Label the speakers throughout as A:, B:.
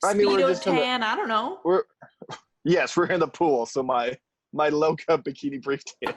A: I mean, we're
B: Speedo
A: just
B: tan, I don't know.
A: We're in the pool, so my low cut bikini brief tan.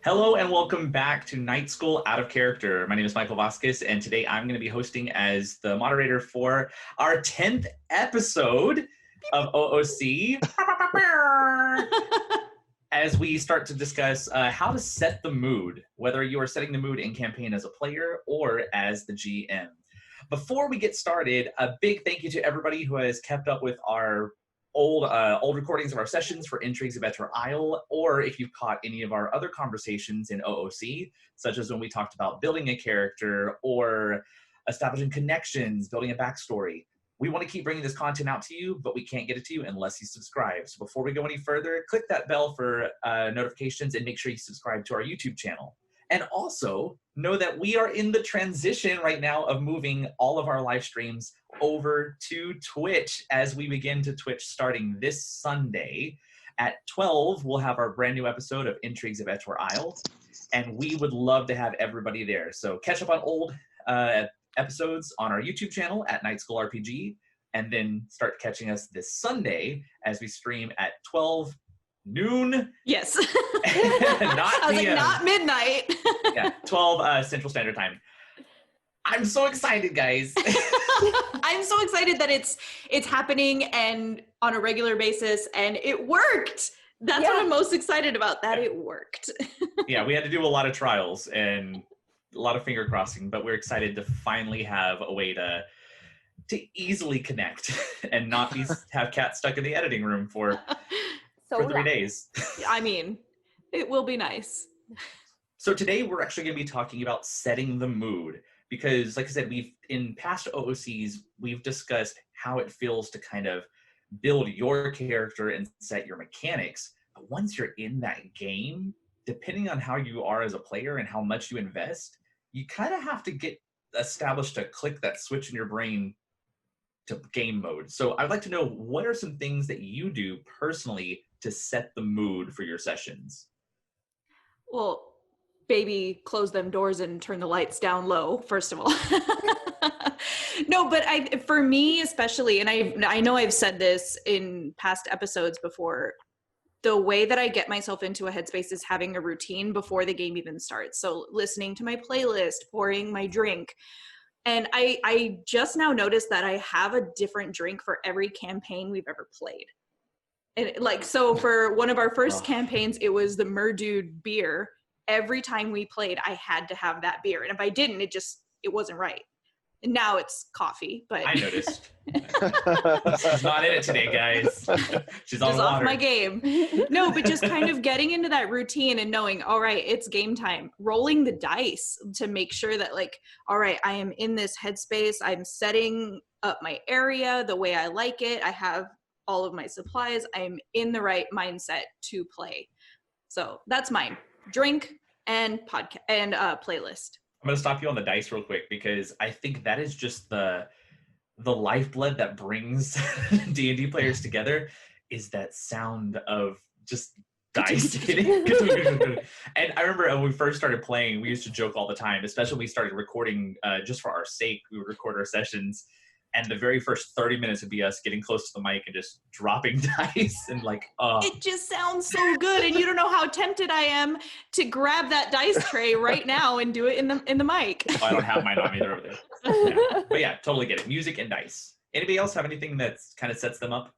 C: Hello and welcome back to Night School Out of Character. My name is Michael Vasquez, and today I'm going to be hosting as the moderator for our 10th episode of OOC. As we start to discuss how to set the mood, whether you are setting the mood in campaign as a player or as the GM. Before we get started, a big thank you to everybody who has kept up with our old recordings of our sessions for Intrigues of Etor Isle, or if you've caught any of our other conversations in OOC, such as when we talked about building a character or establishing connections, building a backstory. We want to keep bringing this content out to you, but we can't get it to you unless you subscribe. So before we go any further, click that bell for notifications and make sure you subscribe to our YouTube channel. And also know that we are in the transition right now of moving all of our live streams over to Twitch as we begin to Twitch starting this Sunday. At 12, we'll have our brand new episode of Intrigues of Etor Isle, and we would love to have everybody there. So catch up on old episodes on our YouTube channel at Night School RPG, and then start catching us this Sunday as we stream at 12 noon.
B: Yes.
C: Not
B: I was
C: PM.
B: like, not midnight.
C: Yeah, 12 Central Standard Time. I'm so excited, guys.
B: I'm so excited that it's happening and on a regular basis, and it worked. That's what I'm most excited about, that it worked.
C: Yeah, we had to do a lot of trials and a lot of finger crossing, but we're excited to finally have a way to easily connect and not have Kat stuck in the editing room for 3 days.
B: I mean, it will be nice.
C: So today we're actually going to be talking about setting the mood, because like I said, in past OOCs, we've discussed how it feels to kind of build your character and set your mechanics. But once you're in that game, depending on how you are as a player and how much you invest, you kind of have to get established to click that switch in your brain to game mode. So I'd like to know, what are some things that you do personally to set the mood for your sessions?
B: Well, baby, close them doors and turn the lights down low, first of all. No, but for me especially, and I know I've said this in past episodes before, the way that I get myself into a headspace is having a routine before the game even starts. So listening to my playlist, pouring my drink. And I just now noticed that I have a different drink for every campaign we've ever played. And so for one of our first campaigns, it was the Merdude beer. Every time we played, I had to have that beer. And if I didn't, it wasn't right. And now it's coffee, but
C: I noticed. She's not in it today, guys. She's on
B: just
C: water.
B: off my game. No, but just kind of getting into that routine and knowing, all right, it's game time. Rolling the dice to make sure that all right, I am in this headspace. I'm setting up my area the way I like it. I have all of my supplies. I'm in the right mindset to play. So that's mine. Drink and podcast and playlist.
C: I'm going to stop you on the dice real quick, because I think that is just the lifeblood that brings D&D players together, is that sound of just dice hitting. And I remember when we first started playing, we used to joke all the time, especially when we started recording just for our sake. We would record our sessions, and the very first 30 minutes would be us getting close to the mic and just dropping dice and
B: It just sounds so good, and you don't know how tempted I am to grab that dice tray right now and do it in the mic.
C: Oh, I don't have mine on either over there. Yeah. But yeah, totally get it. Music and dice. Anybody else have anything that kind of sets them up?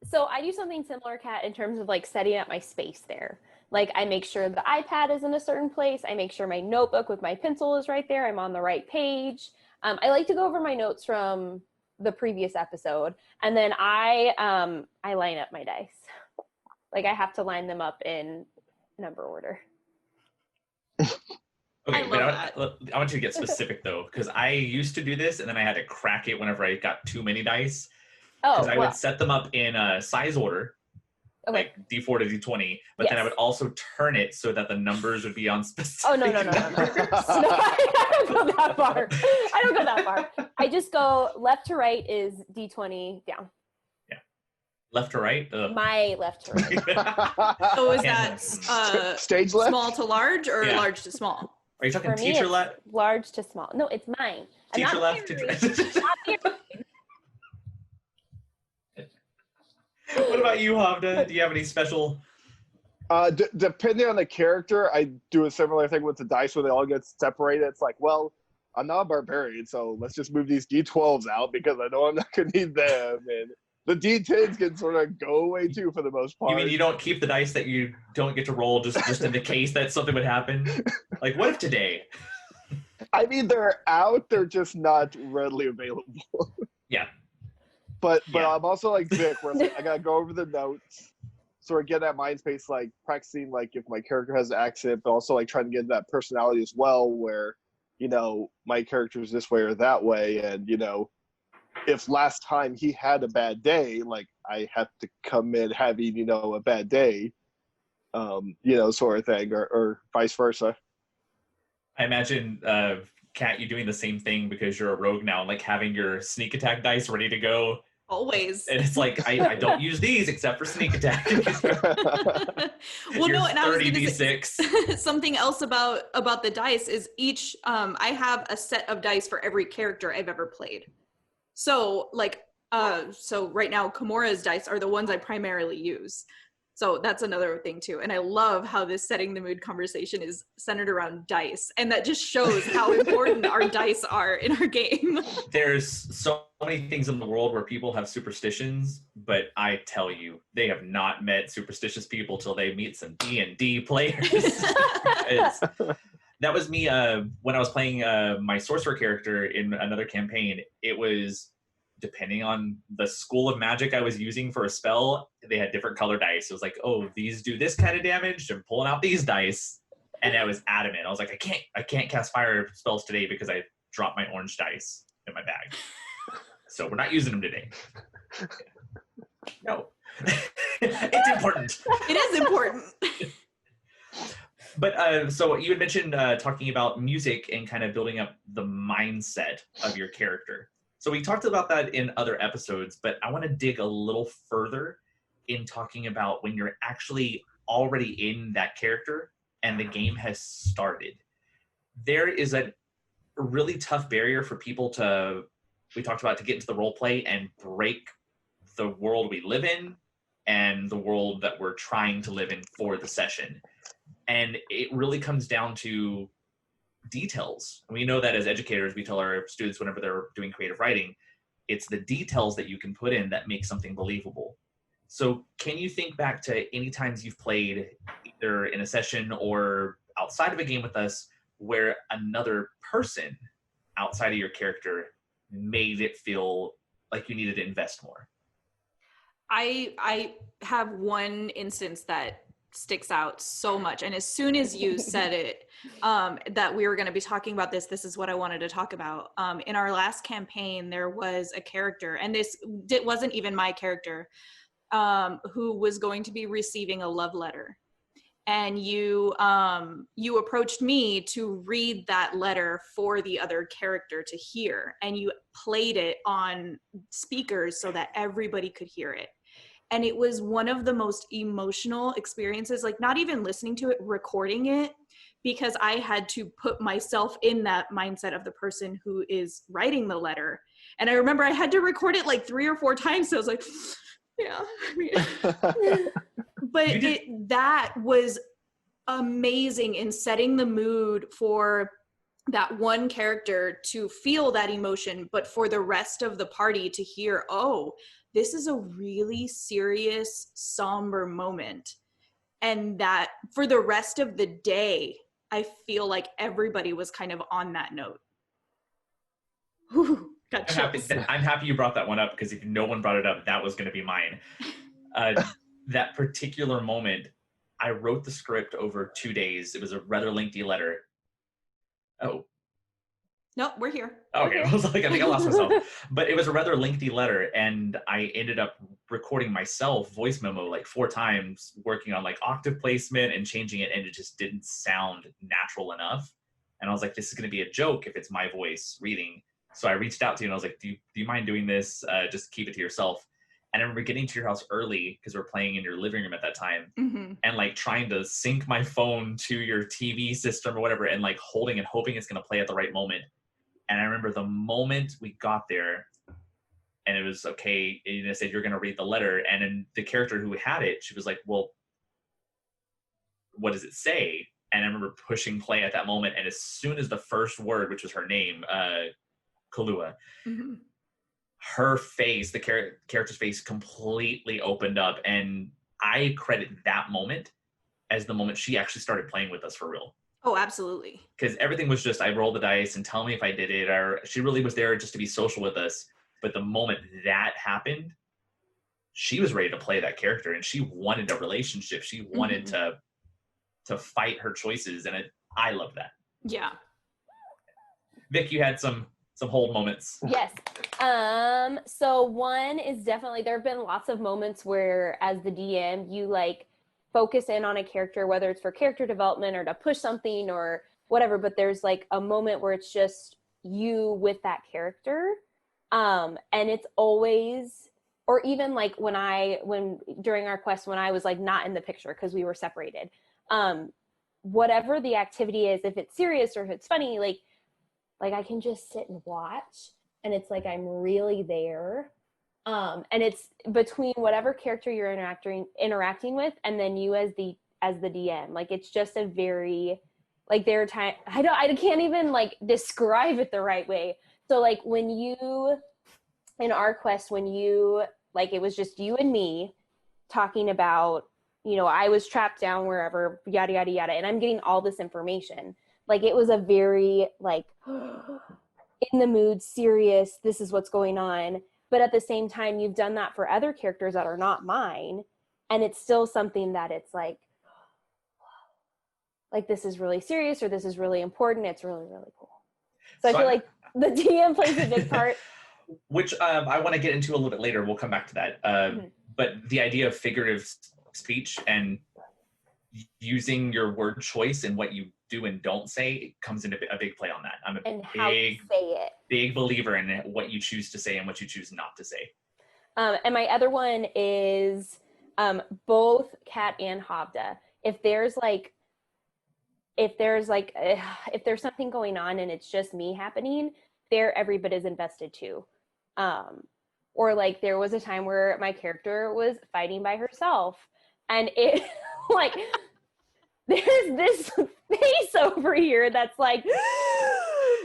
D: So I do something similar, Kat, in terms of setting up my space there. I make sure the iPad is in a certain place. I make sure my notebook with my pencil is right there. I'm on the right page. I like to go over my notes from the previous episode, and then I line up my dice. I have to line them up in number order.
C: Okay, I want you to get specific though, because I used to do this and then I had to crack it whenever I got too many dice. Because I would set them up in a size order, like D4 to D20, but then I would also turn it so that the numbers would be on specific.
D: Oh, no. I don't go that far. I just go left to right is D20 down.
C: Yeah. Left to right?
D: My left to right.
B: So is that
A: stage left?
B: small to large or large to small?
C: Are you talking
D: For me,
C: teacher
D: it's
C: left?
D: large to small. No, it's mine. I'm
C: Teacher
D: not
C: left?
D: married. Not married.
C: What about you, Hovda? Do you have any special?
A: Depending on the character, I do a similar thing with the dice where they all get separated. It's like, well, I'm not a barbarian, so let's just move these D12s out because I know I'm not going to need them. And the D10s can sort of go away too for the most part.
C: You mean you don't keep the dice that you don't get to roll just in the case that something would happen? Like, what if today?
A: I mean, they're out. They're just not readily available.
C: Yeah.
A: But I'm also like Vick, where it's like, I gotta go over the notes, sort of get that mind space, like practicing, like if my character has an accent, but also like trying to get that personality as well, where my character is this way or that way, and if last time he had a bad day, like I have to come in having a bad day, sort of thing, or vice versa.
C: I imagine, Kat, you doing the same thing because you're a rogue now, like having your sneak attack dice ready to go.
B: Always.
C: And it's like, I don't use these except for sneak attack.
B: Well, no, and I was going to
C: say
B: something else about the dice is each, I have a set of dice for every character I've ever played. So so right now, Kimura's dice are the ones I primarily use. So that's another thing too. And I love how this setting the mood conversation is centered around dice. And that just shows how important our dice are in our game.
C: There's so many things in the world where people have superstitions, but I tell you, they have not met superstitious people till they meet some D&D players. That was me when I was playing my sorcerer character in another campaign. It was, depending on the school of magic I was using for a spell, they had different color dice. It was like, oh, these do this kind of damage. I'm pulling out these dice. And I was adamant. I was like, I can't cast fire spells today because I dropped my orange dice in my bag. So we're not using them today. No. It's important.
B: It is important.
C: But so you had mentioned talking about music and kind of building up the mindset of your character. So we talked about that in other episodes, but I want to dig a little further in talking about when you're actually already in that character and the game has started. There is a really tough barrier for people to get into the role play and break the world we live in and the world that we're trying to live in for the session. And it really comes down to details. We know that as educators, we tell our students whenever they're doing creative writing, it's the details that you can put in that make something believable. So can you think back to any times you've played either in a session or outside of a game with us where another person outside of your character made it feel like you needed to invest more?
B: I have one instance that sticks out so much, and as soon as you said it, that we were going to be talking about this is what I wanted to talk about. In our last campaign, there was a character, and it wasn't even my character, who was going to be receiving a love letter, and you approached me to read that letter for the other character to hear, and you played it on speakers so that everybody could hear it. And it was one of the most emotional experiences, like not even listening to it, recording it, because I had to put myself in that mindset of the person who is writing the letter. And I remember I had to record it like 3 or 4 times. So I was like, yeah, I mean, but that was amazing in setting the mood for that one character to feel that emotion, but for the rest of the party to hear, oh, this is a really serious, somber moment. And that for the rest of the day, I feel like everybody was kind of on that note. Whew, got chills.
C: I'm happy you brought that one up, because if no one brought it up, that was going to be mine. That particular moment, I wrote the script over 2 days. It was a rather lengthy letter. Oh.
B: Nope, we're here.
C: Okay, I was like, I think I lost myself. But it was a rather lengthy letter, and I ended up recording myself voice memo like 4 times, working on like octave placement and changing it, and it just didn't sound natural enough. And I was like, this is going to be a joke if it's my voice reading. So I reached out to you and I was like, do you mind doing this? Just keep it to yourself. And I remember getting to your house early because we're playing in your living room at that time, and like trying to sync my phone to your TV system or whatever, and like holding and hoping it's going to play at the right moment. And I remember the moment we got there, and it was okay. And I said, you're going to read the letter. And then the character who had it, she was like, well, what does it say? And I remember pushing play at that moment. And as soon as the first word, which was her name, Kalua, her face, the character's face completely opened up. And I credit that moment as the moment she actually started playing with us for real.
B: Oh, absolutely.
C: Because everything was just, I roll the dice and tell me if I did it, or she really was there just to be social with us. But the moment that happened, she was ready to play that character, and she wanted a relationship. She wanted to fight her choices, and I love that.
B: Yeah.
C: Vic, you had some hold moments.
D: Yes. So one is definitely, there have been lots of moments where as the DM, you like focus in on a character, whether it's for character development or to push something or whatever, but there's like a moment where it's just you with that character. And it's always, or even like when during our quest, when I was like not in the picture because we were separated, whatever the activity is, if it's serious or if it's funny, like I can just sit and watch, and it's like I'm really there. And it's between whatever character you're interacting with, and then you as the DM. Like it's just a very, like there are times I can't even like describe it the right way. So like when you in our quest, when you like it was just you and me talking about, you know, I was trapped down wherever, yada yada yada, and I'm getting all this information. Like it was a very like in the mood, serious, this is what's going on. But at the same time, you've done that for other characters that are not mine. And it's still something that it's like this is really serious, or this is really important. It's really, really cool. So I feel like the DM plays a big part.
C: Which I want to get into a little bit later. We'll come back to that. But the idea of figurative speech and using your word choice and what you do and don't say comes into a big play on that. I'm a big believer in what you choose to say and what you choose not to say.
D: And my other one is both Kat and Hovda. If there's something going on and it's just me happening, they're every bit as invested too. Or like there was a time where my character was fighting by herself, and it like there's this face over here that's like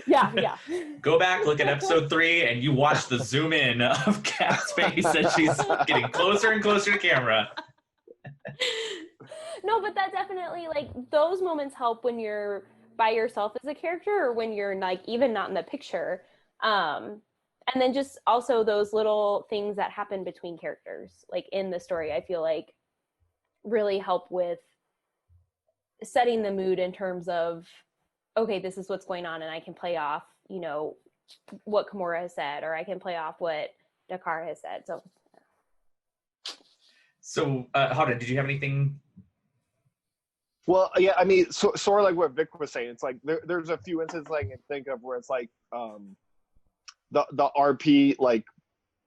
D: yeah.
C: Go back, look at episode 3, and you watch the zoom in of Kat's face as she's getting closer and closer to camera.
D: No, but that definitely, like, those moments help when you're by yourself as a character, or when you're like even not in the picture. And then just also those little things that happen between characters, like in the story, I feel like really help with setting the mood in terms of, okay, this is what's going on, and I can play off, you know, what Kimura has said, or I can play off what Dakar has said.
C: So, Hovda, did you have anything?
A: Well, yeah, I mean, sort of like what Vic was saying. It's like there's a few instances I can think of where it's like the RP, like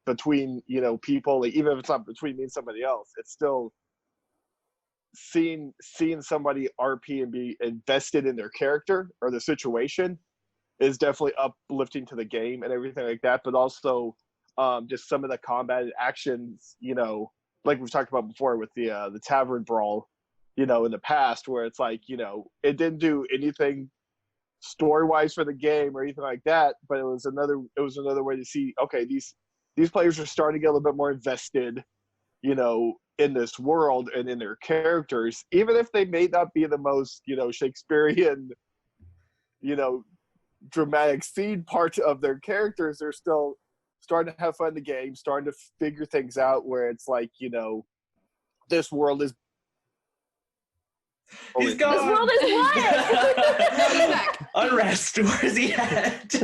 A: between, you know, people, like even if it's not between me and somebody else, it's still seeing somebody RP and be invested in their character or the situation is definitely uplifting to the game and everything like that. But also just some of the combat actions, you know, like we've talked about before with the tavern brawl, you know, in the past, where it's like, you know, it didn't do anything story-wise for the game or anything like that, but it was another way to see, okay, these players are starting to get a little bit more invested, you know, in this world and in their characters, even if they may not be the most, you know, Shakespearean, you know, dramatic scene part of their characters. They're still starting to have fun in the game, starting to figure things out, where it's like, you know, this world is
C: He's gone.
D: This world is what?
B: No, he's back.
C: Unrest. Where's he at?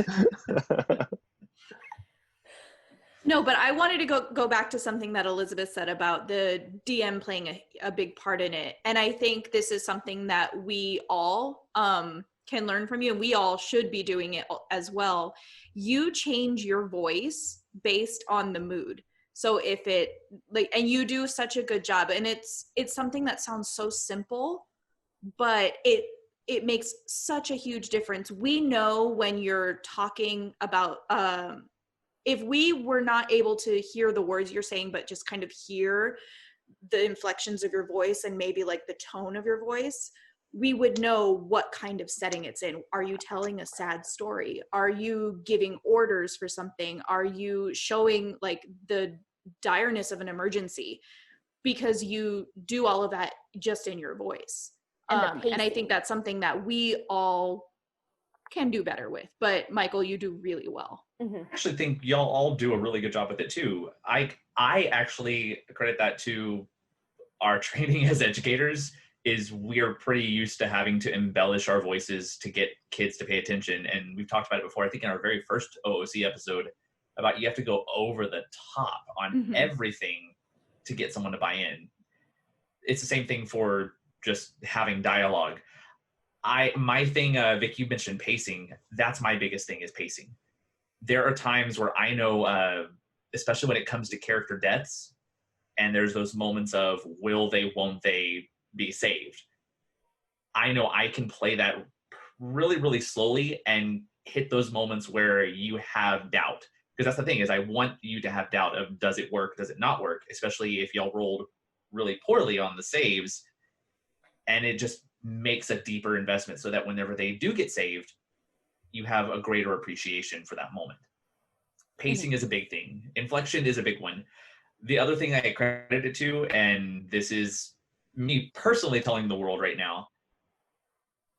B: No, but I wanted to go back to something that Elizabeth said about the DM playing a big part in it. And I think this is something that we all can learn from you, and we all should be doing it as well. You change your voice based on the mood. So if it and you do such a good job, and it's something that sounds so simple, but it makes such a huge difference. We know when you're talking about if we were not able to hear the words you're saying, but just kind of hear the inflections of your voice and maybe like the tone of your voice, we would know what kind of setting it's in. Are you telling a sad story? Are you giving orders for something? Are you showing like the direness of an emergency? Because you do all of that just in your voice. And I think that's something that we all can do better with. But Michael, you do really well.
C: I actually think y'all all do a really good job with it too. I actually credit that to our training as educators. Is we're pretty used to having to embellish our voices to get kids to pay attention. And we've talked about it before, I think in our very first OOC episode, about you have to go over the top on everything to get someone to buy in. It's the same thing for just having dialogue. My thing, Vic, you mentioned pacing. That's my biggest thing, is pacing. There are times where I know, especially when it comes to character deaths, and there's those moments of will they, won't they be saved. I know I can play that really, really slowly and hit those moments where you have doubt. Because that's the thing, is I want you to have doubt of, does it work, does it not work? Especially if y'all rolled really poorly on the saves, and it just makes a deeper investment so that whenever they do get saved, you have a greater appreciation for that moment. Pacing is a big thing. Inflection is a big one. The other thing I credit it to, and this is me personally telling the world right now,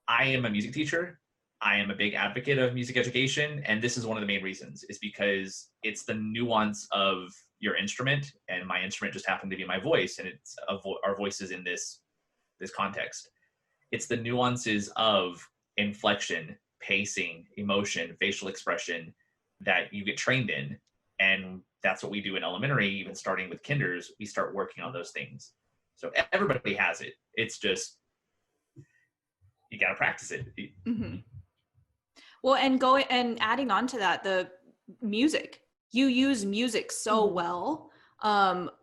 C: I am a music teacher. I am a big advocate of music education, and this is one of the main reasons, is because it's the nuance of your instrument, and my instrument just happened to be my voice, and it's our voices in this context. It's the nuances of inflection, pacing, emotion, facial expression that you get trained in, and that's what we do in elementary. Even starting with kinders, we start working on those things. So everybody has it. It's just, you got to practice it.
B: Well, and adding on to that, the music, you use music so well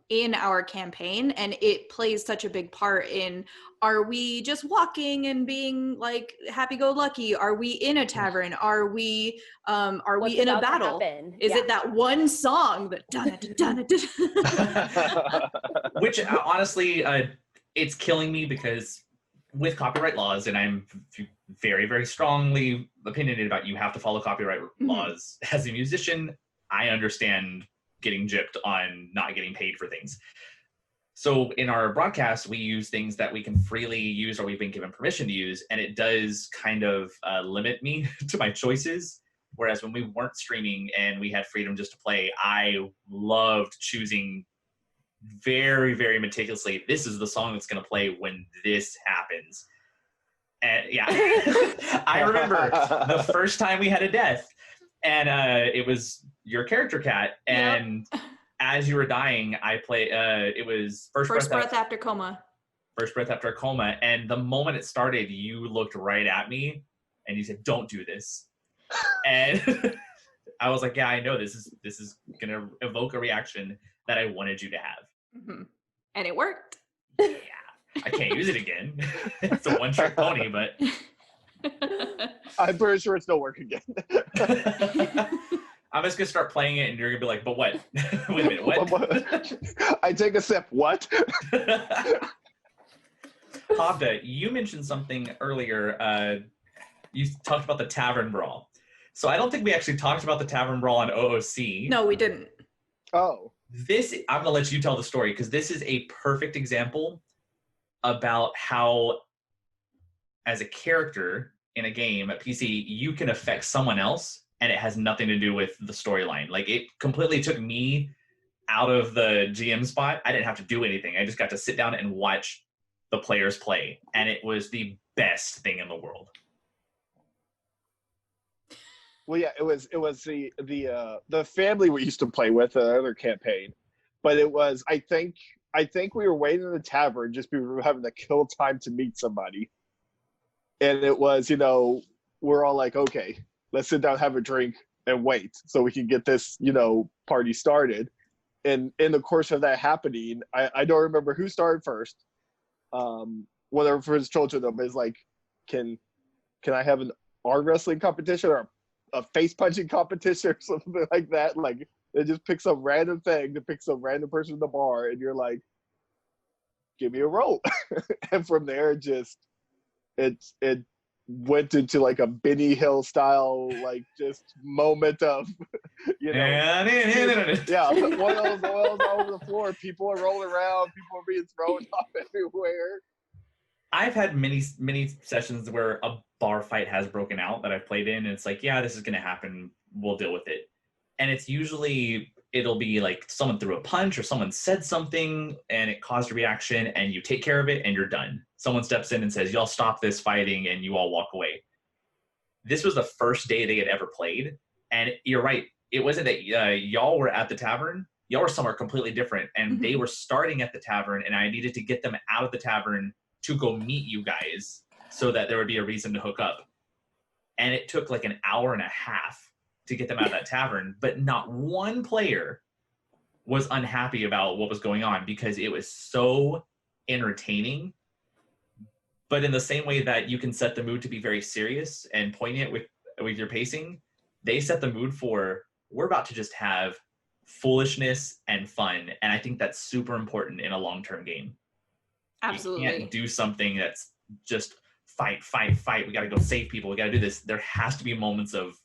B: in our campaign, and it plays such a big part in, are we just walking and being like happy-go-lucky? Are we in a tavern? Are we in a battle? Is it that one song that
C: which honestly, it's killing me, because with copyright laws, and I'm very, very strongly opinionated about, you have to follow copyright laws. As a musician, I understand getting gypped on not getting paid for things. So in our broadcast, we use things that we can freely use, or we've been given permission to use, and it does kind of limit me to my choices. Whereas when we weren't streaming and we had freedom just to play, I loved choosing very, very meticulously, this is the song that's going to play when this happens. And yeah, I remember the first time we had a death, and it was your character, Kat, and as you were dying, I play. It was first breath
B: after coma.
C: First breath after a coma, and the moment it started, you looked right at me, and you said, "Don't do this," and I was like, "Yeah, I know this is gonna evoke a reaction that I wanted you to have,"
B: and it worked.
C: Yeah, I can't use it again. It's a one-trick pony, but
A: I'm pretty sure it's still working again.
C: I'm just gonna start playing it, and you're gonna be like, "But what? Wait a minute, what?"
A: I take a sip. What?
C: Hovda, you mentioned something earlier. You talked about the tavern brawl. So I don't think we actually talked about the tavern brawl on OOC.
B: No, we didn't.
A: Oh.
C: I'm gonna let you tell the story, because this is a perfect example about how, as a character in a game at PC, you can affect someone else, and it has nothing to do with the storyline. Like, it completely took me out of the GM spot. I didn't have to do anything. I just got to sit down and watch the players play, and it was the best thing in the world.
A: Well, yeah, it was the family we used to play with the other campaign, but it was I think we were waiting in the tavern just because we were having to kill time to meet somebody, and it was we're all like, okay, let's sit down, have a drink, and wait so we can get this party started. And in the course of that happening, I don't remember who started first. Whatever for his children though, is like, can I have an arm wrestling competition or a face punching competition or something like that? Like they just pick some random thing to pick some random person in the bar, and you're like, give me a roll. And from there, it went into like a Benny Hill style, like just moment of, yeah, oils all over the floor. People are rolling around. People are being thrown up everywhere.
C: I've had many sessions where a bar fight has broken out that I've played in, and it's like, yeah, this is going to happen. We'll deal with it. And it's usually, it'll be like someone threw a punch or someone said something and it caused a reaction, and you take care of it and you're done. Someone steps in and says, y'all stop this fighting, and you all walk away. This was the first day they had ever played. And you're right. It wasn't that y'all were at the tavern. Y'all were somewhere completely different. And they were starting at the tavern, and I needed to get them out of the tavern to go meet you guys so that there would be a reason to hook up. And it took like an hour and a half to get them out of that tavern, but not one player was unhappy about what was going on because it was so entertaining. But in the same way that you can set the mood to be very serious and poignant with your pacing, they set the mood for, we're about to just have foolishness and fun. And I think that's super important in a long-term game.
B: Absolutely.
C: You can't do something that's just fight. We got to go save people. We got to do this. There has to be moments of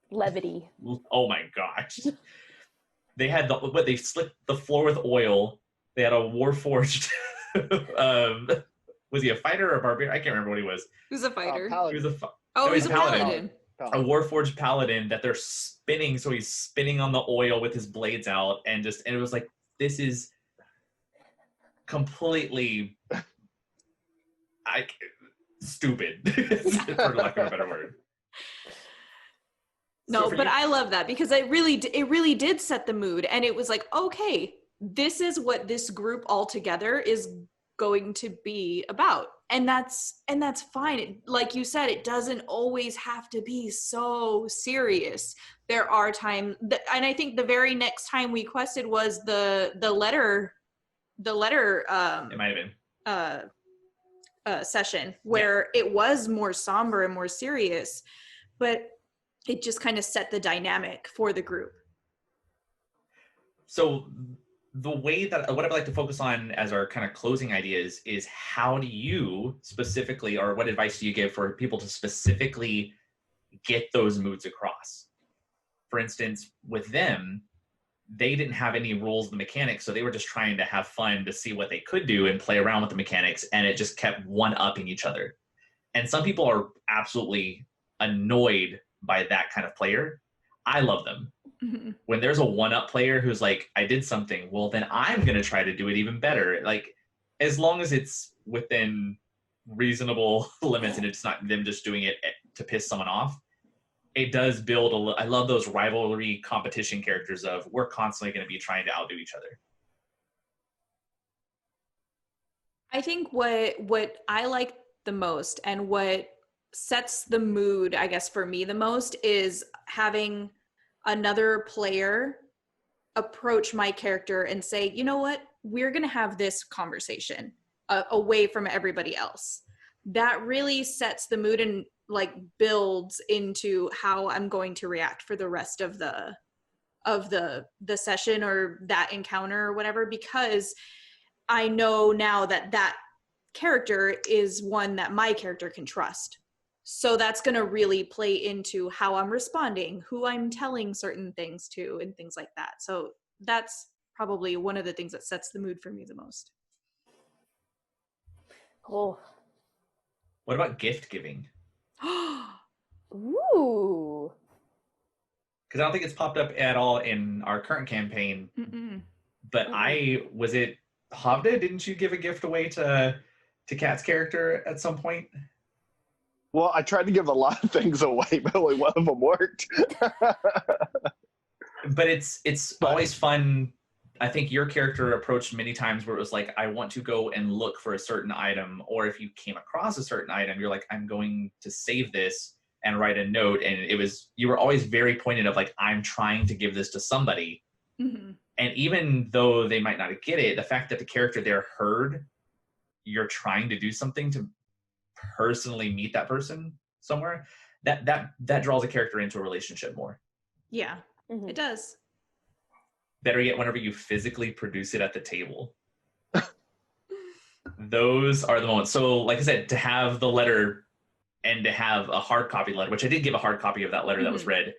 D: levity.
C: Oh my gosh. They had they slicked the floor with oil. They had a Warforged. Was he a fighter or a barbarian? I can't remember what he was.
B: He was a fighter.
C: He was
B: he's a paladin.
C: A Warforged paladin that they're spinning. So he's spinning on the oil with his blades out, and it was like, this is completely stupid, for lack of a better word.
B: No, but I love that because it really did set the mood, and it was like, okay, this is what this group all together is going to be about, and that's fine. Like you said, it doesn't always have to be so serious. There are times, and I think the very next time we quested was the letter. It might have been session where it was more somber and more serious, but it just kind of set the dynamic for the group.
C: So the way that what I'd like to focus on as our kind of closing ideas is, how do you specifically, or what advice do you give for people to specifically get those moods across? For instance, with them, they didn't have any rules of the mechanics, so they were just trying to have fun to see what they could do and play around with the mechanics, and it just kept one-upping each other. And some people are absolutely annoyed by that kind of player. I love them. Mm-hmm. When there's a one-up player who's like, I did something, well, then I'm going to try to do it even better. Like, as long as it's within reasonable limits and it's not them just doing it to piss someone off, it does build I love those rivalry competition characters of, we're constantly going to be trying to outdo each other.
B: I think what I like the most and what sets the mood, I guess, for me the most is having another player approach my character and say, you know what, we're going to have this conversation away from everybody else. That really sets the mood and like builds into how I'm going to react for the rest of the session or that encounter or whatever, because I know now that character is one that my character can trust. So that's going to really play into how I'm responding, who I'm telling certain things to, and things like that. So that's probably one of the things that sets the mood for me the most.
D: Cool.
C: What about gift giving?
D: Ooh.
C: Because I don't think it's popped up at all in our current campaign.
B: Mm-mm.
C: But was it Hovda? Didn't you give a gift away to to Kat's character at some point?
A: Well, I tried to give a lot of things away, but only one of them worked.
C: But it's always fun. I think your character approached many times where it was like, I want to go and look for a certain item, or if you came across a certain item, you're like, I'm going to save this and write a note. And you were always very pointed of like, I'm trying to give this to somebody. Mm-hmm. And even though they might not get it, the fact that the character there heard you're trying to do something to personally meet that person somewhere, that draws a character into a relationship more.
B: Yeah, it does.
C: Better yet, whenever you physically produce it at the table. Those are the moments. So like I said, to have the letter and to have a hard copy letter, which I did give a hard copy of that letter that was read,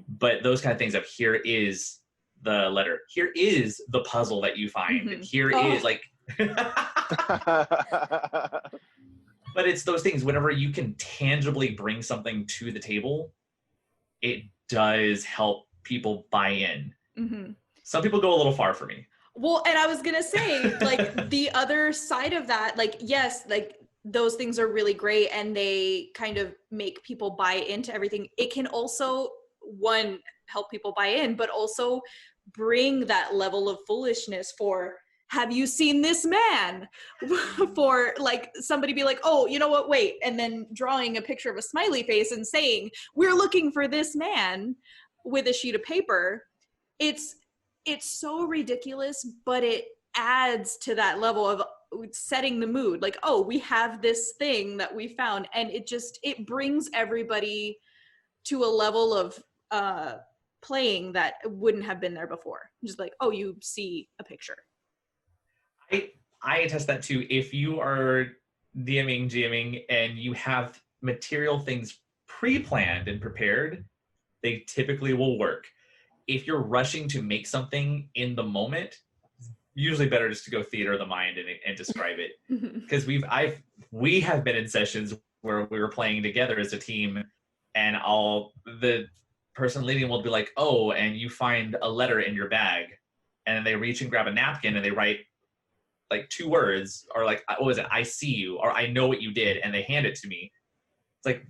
C: but those kind of things of here is the letter, here is the puzzle that you find, and here is like but it's those things, whenever you can tangibly bring something to the table, it does help people buy in. Some people go a little far for me.
B: Well, and I was gonna say, like, the other side of that, like, yes, like, those things are really great and they kind of make people buy into everything. It can also, one, help people buy in, but also bring that level of foolishness for, have you seen this man? For like somebody be like, oh, you know what, wait, and then drawing a picture of a smiley face and saying, we're looking for this man with a sheet of paper. It's so ridiculous, but it adds to that level of setting the mood. Like, oh, we have this thing that we found, and it brings everybody to a level of playing that wouldn't have been there before. Just like, oh, you see a picture.
C: I attest that too. If you are DMing, GMing, and you have material things pre-planned and prepared, they typically will work. If you're rushing to make something in the moment, usually better just to go theater of the mind and describe it. Because we have been in sessions where we were playing together as a team, and the person leading will be like, oh, and you find a letter in your bag, and then they reach and grab a napkin and they write like 2 words, or like, what was it? I see you, or I know what you did, and they hand it to me. It's like,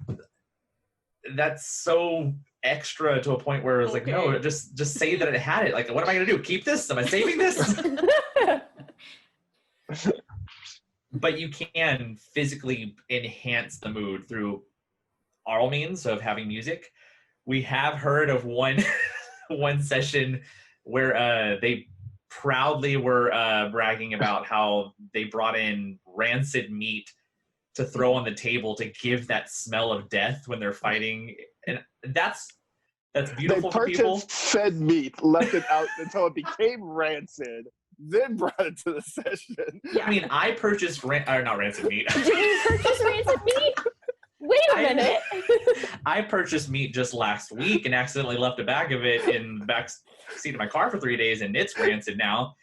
C: that's so extra to a point where it's like, no, just say that it had it. Like, what am I gonna do? Keep this? Am I saving this? But you can physically enhance the mood through oral means of having music. We have heard of one session where they proudly were bragging about how they brought in rancid meat to throw on the table to give that smell of death when they're fighting, and that's beautiful for people.
A: They purchased fed meat, left it out until it became rancid, then brought it to the session.
C: Yeah. I mean, I purchased not rancid meat.
D: Did you purchase rancid meat? Wait a minute.
C: I purchased meat just last week and accidentally left a bag of it in the back seat of my car for 3 days, and it's rancid now.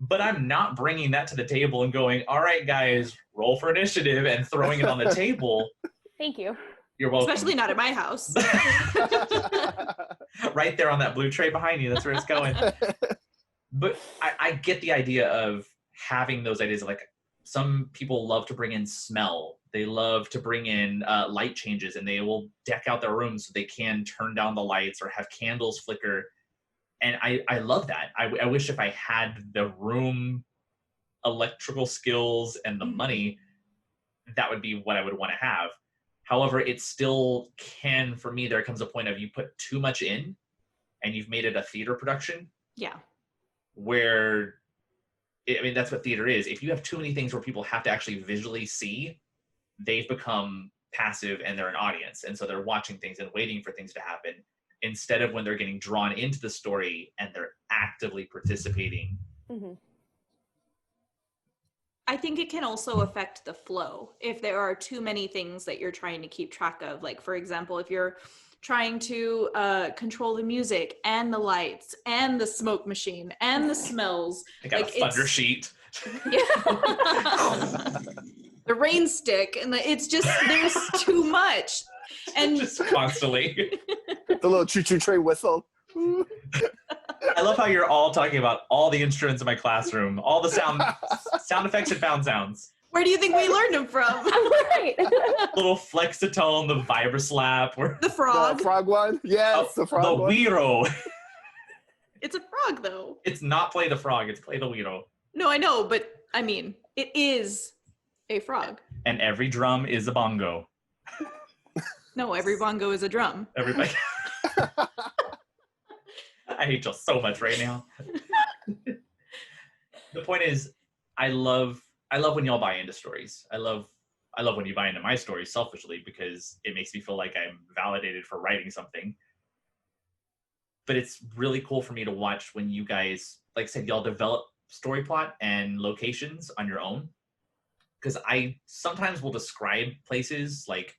C: But I'm not bringing that to the table and going, all right, guys, roll for initiative, and throwing it on the table.
D: Thank you.
C: You're welcome.
B: Especially not at my house.
C: Right there on that blue tray behind you. That's where it's going. But I get the idea of having those ideas. Like, some people love to bring in smell. They love to bring in light changes, and they will deck out their room so they can turn down the lights or have candles flicker. And I love that. I wish if I had the room electrical skills and the money, that would be what I would want to have. However, it still can, for me, there comes a point of you put too much in and you've made it a theater production.
B: Yeah.
C: Where, I mean, that's what theater is. If you have too many things where people have to actually visually see, they've become passive and they're an audience. And so they're watching things and waiting for things to happen, instead of when they're getting drawn into the story and they're actively participating.
D: Mm-hmm.
B: I think it can also affect the flow if there are too many things that you're trying to keep track of. Like, for example, if you're trying to control the music and the lights and the smoke machine and the smells.
C: I got like a thunder sheet.
B: Yeah. The rain stick, and it's just, there's too much. And
C: just constantly.
A: The little choo-choo train whistle.
C: I love how you're all talking about all the instruments in my classroom, all the sound effects and found sounds.
B: Where do you think we learned them from?
D: Right.
C: Little Flexitone, the Vibraslap, or
B: The frog.
A: The frog one? Yes, the frog
C: the
A: one.
C: Weiro.
B: It's a frog, though.
C: It's not Play the Frog, it's Play the Weiro.
B: No, I know, but I mean, it is a frog.
C: And every drum is a bongo.
B: No, every bongo is a drum.
C: Everybody. I hate y'all so much right now. The point is, I love when y'all buy into stories. I love when you buy into my stories selfishly, because it makes me feel like I'm validated for writing something. But it's really cool for me to watch when you guys, like I said, y'all develop story plot and locations on your own. Because I sometimes will describe places like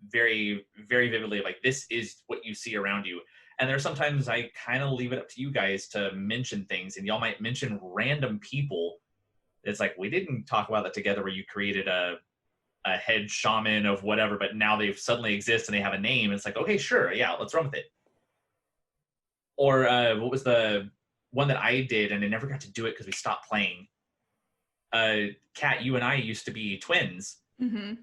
C: very, very vividly, like this is what you see around you. And there's sometimes I kind of leave it up to you guys to mention things, and y'all might mention random people. It's like, we didn't talk about that together, where you created a head shaman of whatever, but now they suddenly exist and they have a name. It's like, okay, sure, yeah, let's run with it. Or what was the one that I did, and I never got to do it because we stopped playing. Kat, you and I used to be twins.
B: Mm-hmm.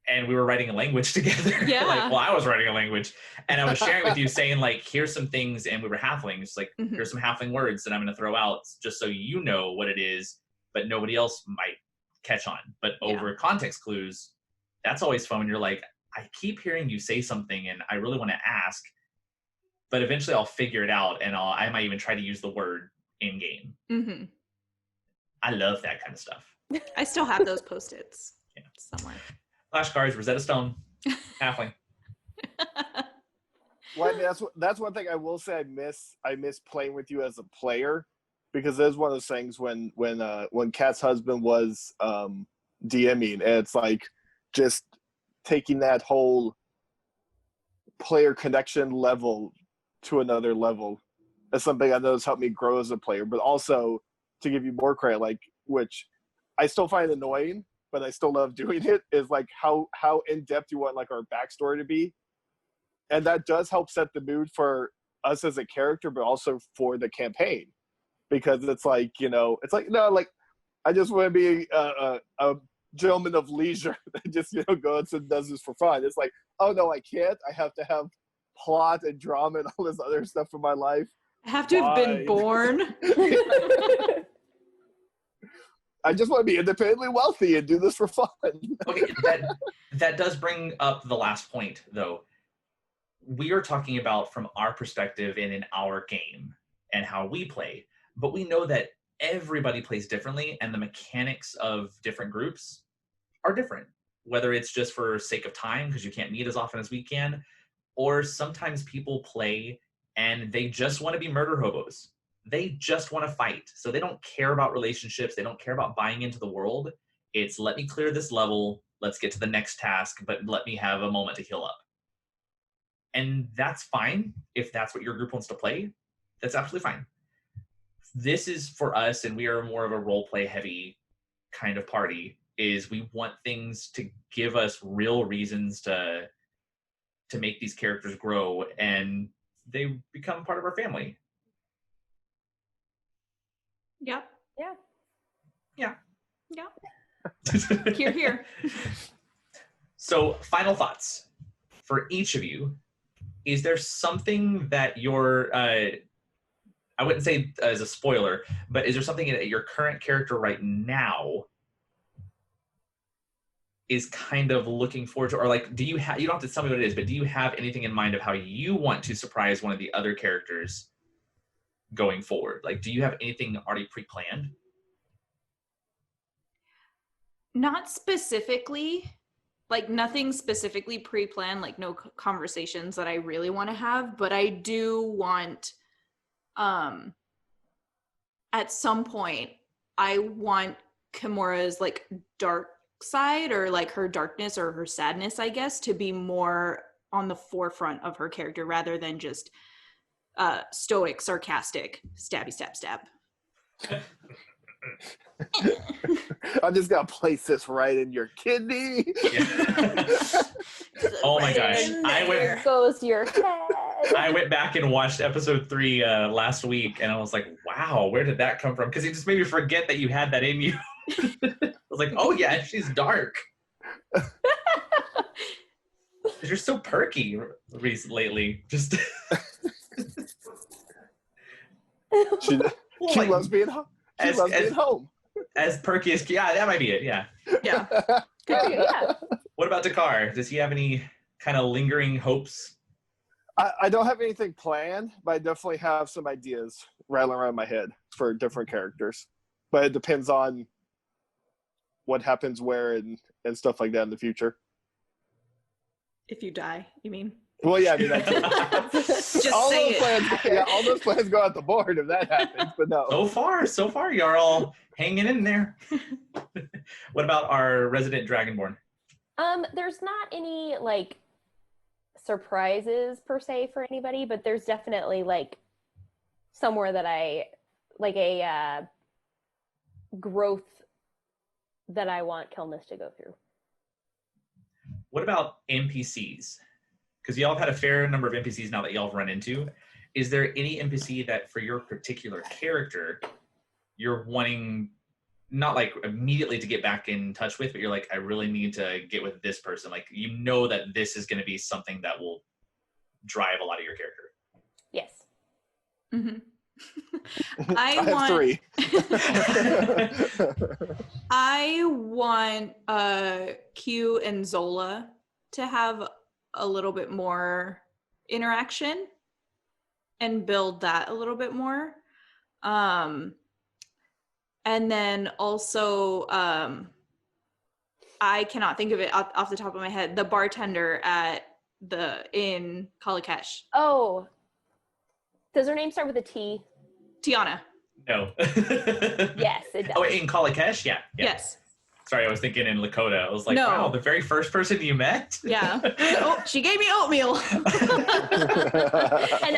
C: And we were writing a language together.
B: Yeah.
C: Like, well, I was writing a language, and I was sharing with you, saying like, here's some things, and we were halflings. Like,
B: Mm-hmm.
C: here's some halfling words that I'm going to throw out just so you know what it is, but nobody else might catch on. But over context clues, that's always fun when you're like, I keep hearing you say something, and I really want to ask, but eventually I'll figure it out, and I might even try to use the word in game.
B: Mm-hmm.
C: I love that kind of stuff.
B: I still have those Post-its somewhere.
C: Flashcards, Rosetta Stone, halfling.
A: Well, I mean, that's one thing I will say. I miss playing with you as a player, because there's one of those things when Kat's husband was DMing, and it's like just taking that whole player connection level to another level. That's something I know has helped me grow as a player, but also to give you more credit, like, which I still find annoying, but I still love doing it, is like how in depth you want like our backstory to be. And that does help set the mood for us as a character, but also for the campaign, because it's like, no, like I just want to be a gentleman of leisure that just, goes and does this for fun. It's like, oh no, I can't. I have to have plot and drama and all this other stuff in my life.
B: I have to have been born.
A: I just want to be independently wealthy and do this for fun.
C: Okay, that does bring up the last point, though. We are talking about from our perspective and in our game and how we play, but we know that everybody plays differently, and the mechanics of different groups are different, whether it's just for sake of time because you can't meet as often as we can, or sometimes people play and they just want to be murder hobos. They just want to fight. So they don't care about relationships. They don't care about buying into the world. It's, let me clear this level. Let's get to the next task, but let me have a moment to heal up. And that's fine. If that's what your group wants to play, that's absolutely fine. This is for us, and we are more of a role play heavy kind of party, is we want things to give us real reasons to make these characters grow, and they become part of our family.
B: Yep.
D: Yeah.
B: Hear, hear.
C: So, final thoughts for each of you. Is there something that you're, I wouldn't say as a spoiler, but is there something that your current character right now is kind of looking forward to? Or like, do you have, you don't have to tell me what it is, but do you have anything in mind of how you want to surprise one of the other characters going forward? Like, do you have anything already pre-planned?
B: Not specifically, like nothing specifically pre-planned, like no conversations that I really want to have, but I do want, at some point, I want Kimura's like dark side, or like her darkness or her sadness, I guess, to be more on the forefront of her character rather than just stoic, sarcastic, stabby, stab, stab.
A: I'm just gonna place this right in your kidney.
C: Yeah. Oh my gosh.
D: There goes your head.
C: I went back and watched episode 3 last week, and I was like, wow, where did that come from? Because it just made me forget that you had that in you. I was was like, oh yeah, she's dark. You're so perky lately. Just
A: She
C: like,
A: loves being home. She loves being home.
C: As perky as that might be it. Yeah.
B: Yeah.
D: Yeah.
C: What about Dakar? Does he have any kind of lingering hopes?
A: I don't have anything planned, but I definitely have some ideas rattling around my head for different characters. But it depends on what happens where and stuff like that in the future.
B: If you die, you mean?
A: Well, yeah, I mean, that's
B: Just
A: all
B: say
A: those
B: it.
A: plans. Yeah, all those plans go out the board if that happens. But no.
C: So far, you're all hanging in there. What about our resident Dragonborn?
D: There's not any like surprises per se for anybody, but there's definitely like somewhere that I like a growth that I want Kilness to go through.
C: What about NPCs? Because y'all have had a fair number of NPCs now that y'all have run into. Is there any NPC that for your particular character you're wanting, not like immediately to get back in touch with, but you're like, I really need to get with this person. Like, you know that this is going to be something that will drive a lot of your character.
D: Yes.
B: Mm-hmm.
A: I have 3.
B: I want Q and Zola to have a little bit more interaction and build that a little bit more. And then also, I cannot think of it off the top of my head, the bartender in Kalakesh.
D: Oh, does her name start with a T?
B: Tiana.
C: No.
D: Yes, it does.
C: Oh, in Kalakesh? Yeah.
B: Yes.
C: Sorry, I was thinking in Lakota. I was like,
B: No.
C: wow, the very first person you met?
B: Yeah. Oh, she gave me oatmeal.
D: And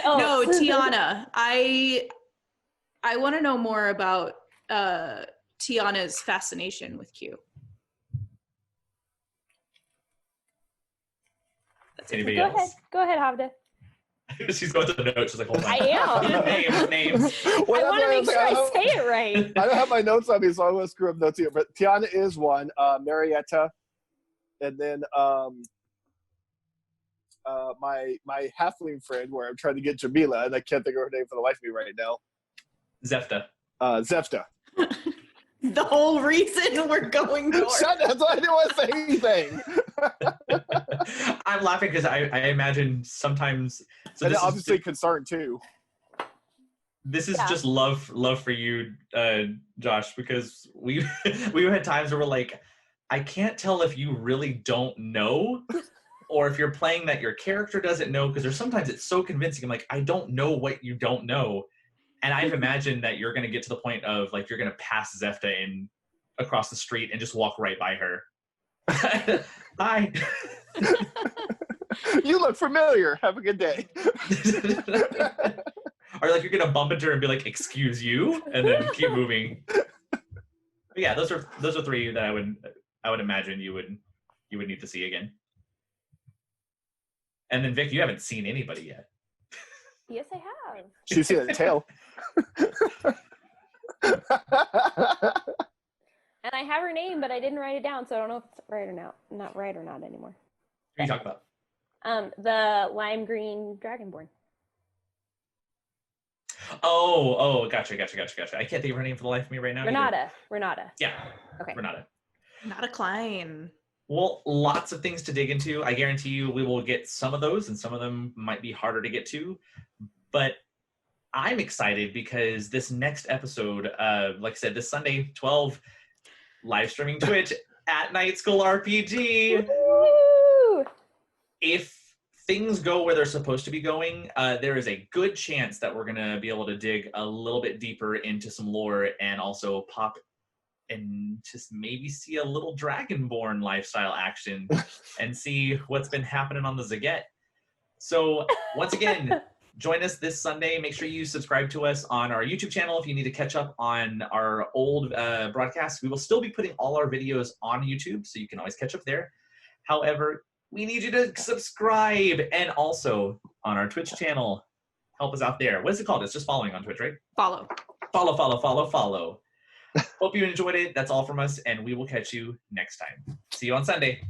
B: No, Tiana. I want to know more about Tiana's fascination with Q. That's it.
C: Anybody
D: Go
C: else?
D: ahead. Go ahead, Hovda.
C: She's going through the notes. She's like, hold on.
D: I am.
C: Names.
A: Well,
D: I want to make sure I say it right.
A: I don't have my notes on me, so I'm going to screw up notes here. But Tiana is one. Marietta. And then my halfling friend, where I'm trying to get Jamila, and I can't think of her name for the life of me right now.
C: Zefta.
A: Zefta.
B: The whole reason we're going north.
A: Shut up. I didn't want to say anything.
C: I'm laughing because I imagine sometimes. So
A: and
C: this
A: obviously
C: is,
A: concerned, too.
C: This is just love for you, Josh, because we've had times where we're like, I can't tell if you really don't know or if you're playing that your character doesn't know, because there's sometimes it's so convincing. I'm like, I don't know what you don't know. And I've imagined that you're going to get to the point of like, you're going to pass Zefta in across the street and just walk right by her. Hi.
A: You look familiar. Have a good day.
C: Or like you're going to bump into her and be like, excuse you, and then keep moving. But yeah, those are 3 that I would imagine you would need to see again. And then Vic, you haven't seen anybody yet.
D: Yes, I have.
A: She's seen the tail.
D: And I have her name, but I didn't write it down, so I don't know if it's right or not. Not right or not anymore.
C: Who are you talking about?
D: The lime green dragonborn.
C: Oh, gotcha. I can't think of her name for the life of me right now.
D: Renata.
C: Yeah.
D: Okay.
C: Renata.
B: Not a Klein.
C: Well, lots of things to dig into. I guarantee you we will get some of those, and some of them might be harder to get to. But I'm excited because this next episode, like I said, this Sunday, 12, live streaming Twitch at Night School RPG.
D: Woo!
C: If things go where they're supposed to be going, there is a good chance that we're going to be able to dig a little bit deeper into some lore and also pop and just maybe see a little Dragonborn lifestyle action and see what's been happening on the Zaget. So once again, join us this Sunday. Make sure you subscribe to us on our YouTube channel if you need to catch up on our old broadcasts. We will still be putting all our videos on YouTube, so you can always catch up there. However, we need you to subscribe, and also on our Twitch channel. Help us out there. What is it called? It's just following on Twitch, right?
B: Follow.
C: Follow. Hope you enjoyed it. That's all from us, and we will catch you next time. See you on Sunday.